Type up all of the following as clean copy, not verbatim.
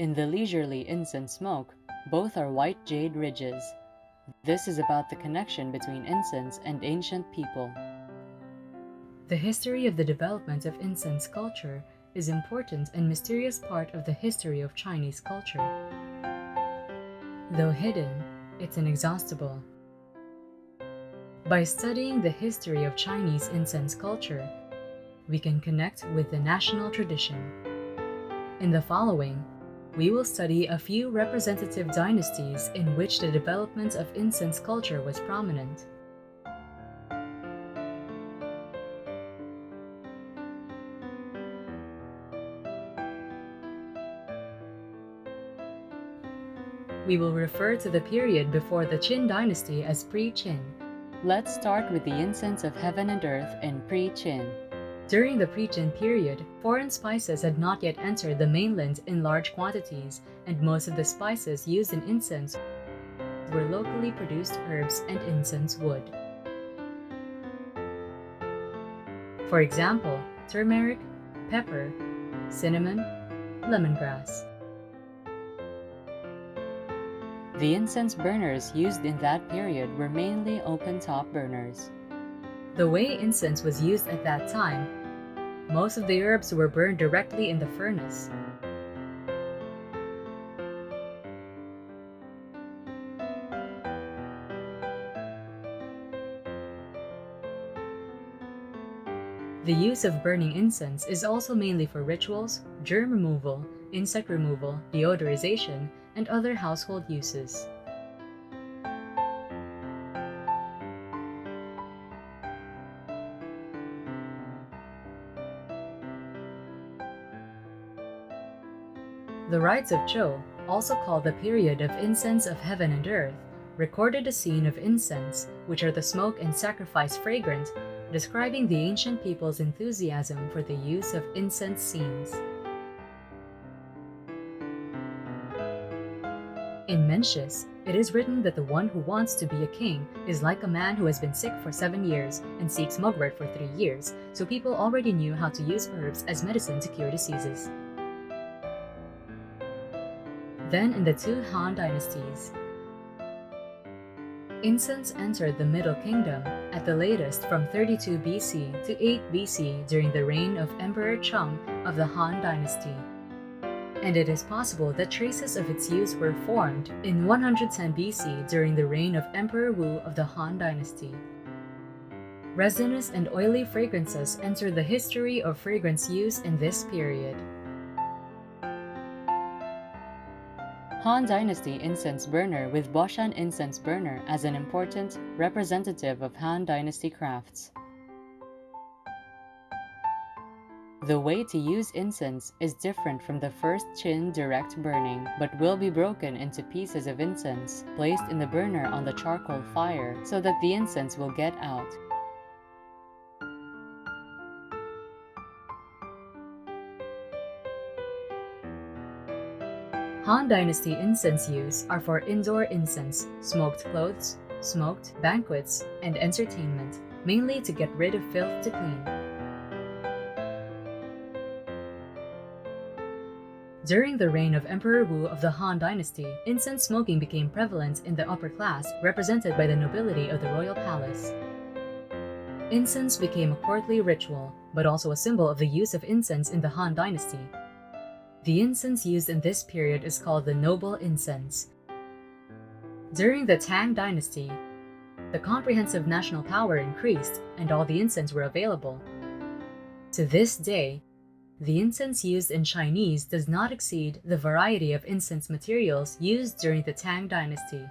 In the leisurely incense smoke, both are white jade ridges. This is about the connection between incense and ancient people. The history of the development of incense culture is an important and mysterious part of the history of Chinese culture. Though hidden, it's inexhaustible. By studying the history of Chinese incense culture, we can connect with the national tradition. In the following, we will study a few representative dynasties in which the development of incense culture was prominent. We will refer to the period before the Qin dynasty as pre-Qin. Let's start with the incense of heaven and earth in pre-Qin. During the pre-Qin period, foreign spices had not yet entered the mainland in large quantities, and most of the spices used in incense were locally produced herbs and incense wood. For example, turmeric, pepper, cinnamon, lemongrass. The incense burners used in that period were mainly open-top burners. The way incense was used at that time, most of the herbs were burned directly in the furnace. The use of burning incense is also mainly for rituals, germ removal, insect removal, deodorization, and other household uses. The rites of Zhou, also called the period of incense of heaven and earth, recorded a scene of incense, which are the smoke and sacrifice fragrant, describing the ancient people's enthusiasm for the use of incense scenes. In Mencius, it is written that the one who wants to be a king is like a man who has been sick for 7 years and seeks mugwort for 3 years, so people already knew how to use herbs as medicine to cure diseases. Then in the two Han dynasties, incense entered the Middle Kingdom at the latest from 32 BC to 8 BC during the reign of Emperor Cheng of the Han dynasty. And it is possible that traces of its use were formed in 110 BC during the reign of Emperor Wu of the Han dynasty. Resinous and oily fragrances entered the history of fragrance use in this period. Han Dynasty incense burner with Boshan incense burner as an important representative of Han Dynasty crafts. The way to use incense is different from the first Qin direct burning, but will be broken into pieces of incense, placed in the burner on the charcoal fire so that the incense will get out. Han Dynasty incense use are for indoor incense, smoked clothes, smoked banquets, and entertainment, mainly to get rid of filth to clean. During the reign of Emperor Wu of the Han Dynasty, incense smoking became prevalent in the upper class, represented by the nobility of the royal palace. Incense became a courtly ritual, but also a symbol of the use of incense in the Han Dynasty. The incense used in this period is called the noble incense. During the Tang Dynasty, the comprehensive national power increased and all the incense were available. To this day, the incense used in Chinese does not exceed the variety of incense materials used during the Tang Dynasty.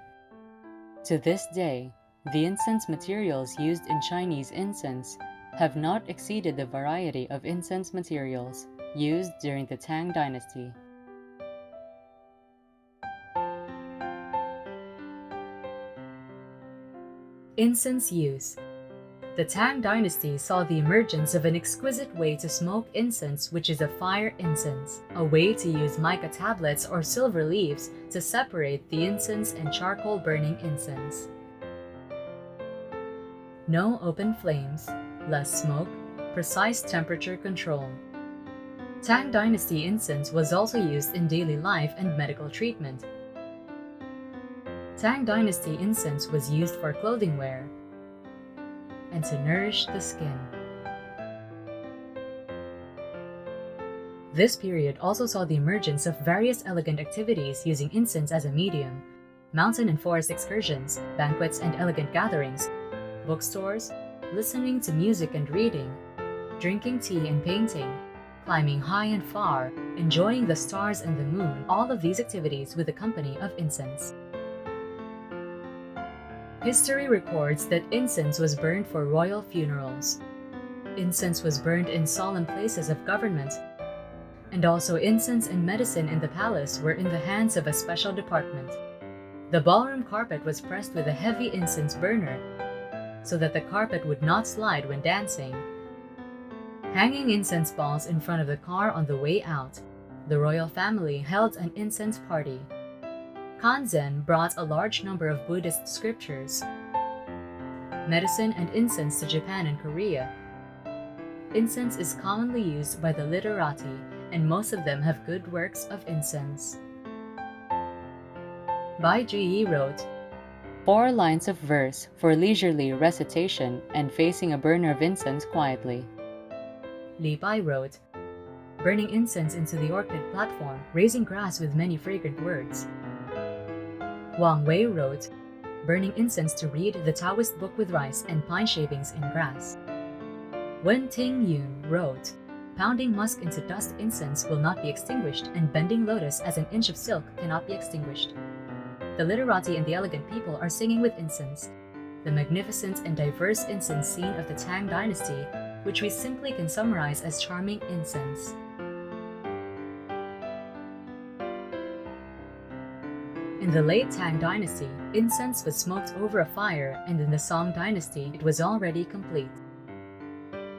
To this day, the incense materials used in Chinese incense have not exceeded the variety of incense materials used during the Tang Dynasty. Incense use. The Tang Dynasty saw the emergence of an exquisite way to smoke incense, which is a fire incense, a way to use mica tablets or silver leaves to separate the incense and charcoal burning incense. No open flames, less smoke, precise temperature control. Tang Dynasty incense was also used in daily life and medical treatment. Tang Dynasty incense was used for clothing wear and to nourish the skin. This period also saw the emergence of various elegant activities using incense as a medium: mountain and forest excursions, banquets and elegant gatherings, bookstores, listening to music and reading, drinking tea and painting, climbing high and far, enjoying the stars and the moon, all of these activities with the company of incense. History records that incense was burned for royal funerals. Incense was burned in solemn places of government, and also incense and medicine in the palace were in the hands of a special department. The ballroom carpet was pressed with a heavy incense burner so that the carpet would not slide when dancing. Hanging incense balls in front of the car on the way out, the royal family held an incense party. Kanzen brought a large number of Buddhist scriptures, medicine and incense to Japan and Korea. Incense is commonly used by the literati, and most of them have good works of incense. Bai Juyi wrote, 4 lines of verse for leisurely recitation and facing a burner of incense quietly. Li Bai wrote, burning incense into the orchid platform, raising grass with many fragrant words. Wang Wei wrote, burning incense to read the Taoist book with rice and pine shavings in grass. Wen Ting Yun wrote, pounding musk into dust incense will not be extinguished, and bending lotus as an inch of silk cannot be extinguished. The literati and the elegant people are singing with incense, the magnificent and diverse incense scene of the Tang Dynasty, which we simply can summarize as charming incense. In the late Tang Dynasty, incense was smoked over a fire, and in the Song Dynasty, it was already complete.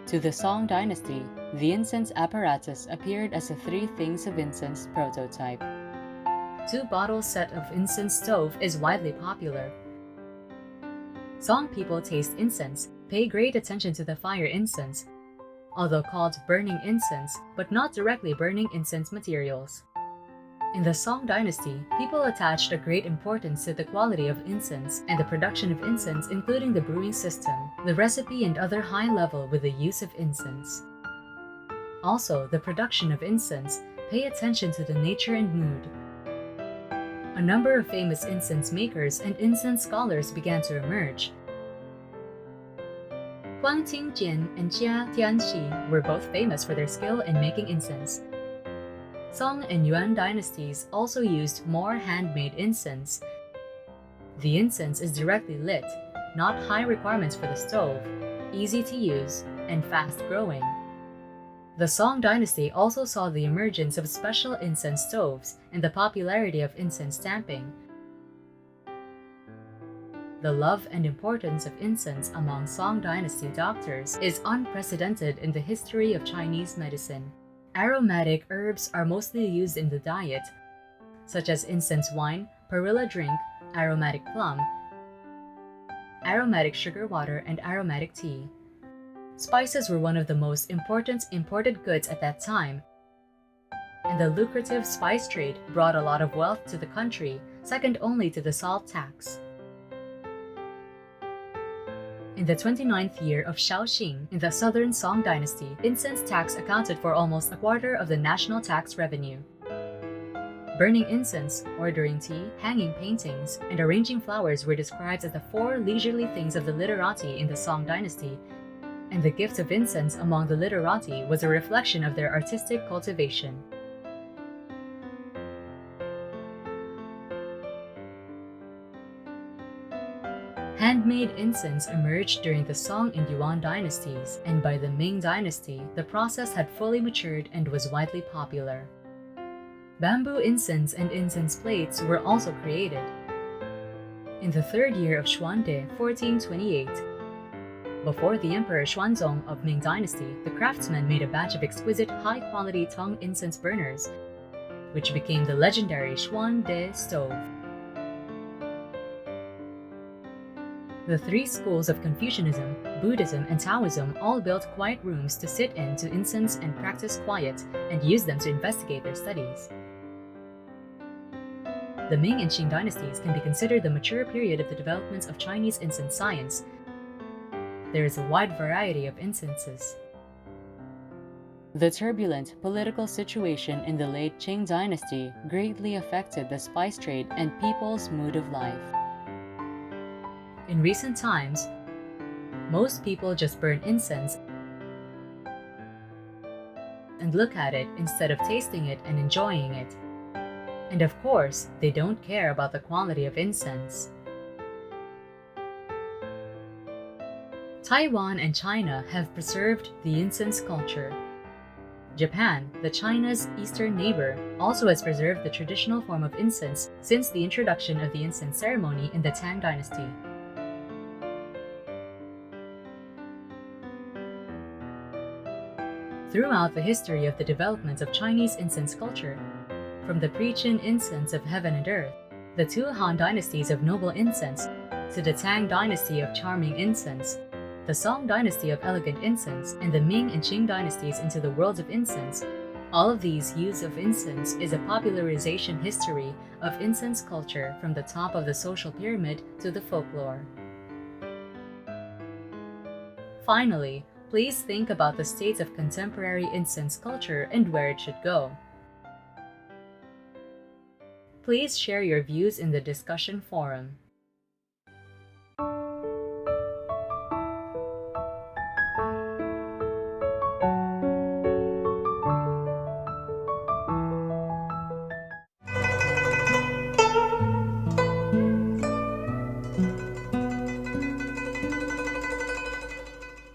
To the Song Dynasty, the incense apparatus appeared as a 3 things of incense prototype. 2-bottle set of incense stove is widely popular. Song people taste incense, pay great attention to the fire incense, although called burning incense, but not directly burning incense materials. In the Song Dynasty, people attached a great importance to the quality of incense and the production of incense, including the brewing system, the recipe, and other high level with the use of incense. Also, the production of incense, pay attention to the nature and mood. A number of famous incense makers and incense scholars began to emerge. Huang Qingjian and Jia Tianxi were both famous for their skill in making incense. Song and Yuan dynasties also used more handmade incense. The incense is directly lit, not high requirements for the stove, easy to use, and fast-growing. The Song dynasty also saw the emergence of special incense stoves and the popularity of incense stamping. The love and importance of incense among Song dynasty doctors is unprecedented in the history of Chinese medicine. Aromatic herbs are mostly used in the diet, such as incense wine, perilla drink, aromatic plum, aromatic sugar water, and aromatic tea. Spices were one of the most important imported goods at that time, and the lucrative spice trade brought a lot of wealth to the country, second only to the salt tax. In the 29th year of Shaoxing, in the southern Song dynasty, incense tax accounted for almost a quarter of the national tax revenue. Burning incense, ordering tea, hanging paintings, and arranging flowers were described as the 4 leisurely things of the literati in the Song dynasty, and the gift of incense among the literati was a reflection of their artistic cultivation. Handmade incense emerged during the Song and Yuan dynasties, and by the Ming dynasty, the process had fully matured and was widely popular. Bamboo incense and incense plates were also created. In the 3rd year of Xuande, 1428, before the Emperor Xuanzong of Ming dynasty, the craftsmen made a batch of exquisite high-quality tongue incense burners, which became the legendary Xuande stove. The three schools of Confucianism, Buddhism, and Taoism all built quiet rooms to sit in to incense and practice quiet, and use them to investigate their studies. The Ming and Qing dynasties can be considered the mature period of the development of Chinese incense science. There is a wide variety of incenses. The turbulent political situation in the late Qing dynasty greatly affected the spice trade and people's mood of life. In recent times, most people just burn incense and look at it instead of tasting it and enjoying it. And of course, they don't care about the quality of incense. Taiwan and China have preserved the incense culture. Japan, the China's eastern neighbor, also has preserved the traditional form of incense since the introduction of the incense ceremony in the Tang dynasty. Throughout the history of the development of Chinese incense culture, from the pre-Qin incense of heaven and earth, the two Han dynasties of noble incense, to the Tang dynasty of charming incense, the Song dynasty of elegant incense, and the Ming and Qing dynasties into the worlds of incense, all of these use of incense is a popularization history of incense culture from the top of the social pyramid to the folklore. Finally, please think about the state of contemporary incense culture and where it should go. Please share your views in the discussion forum.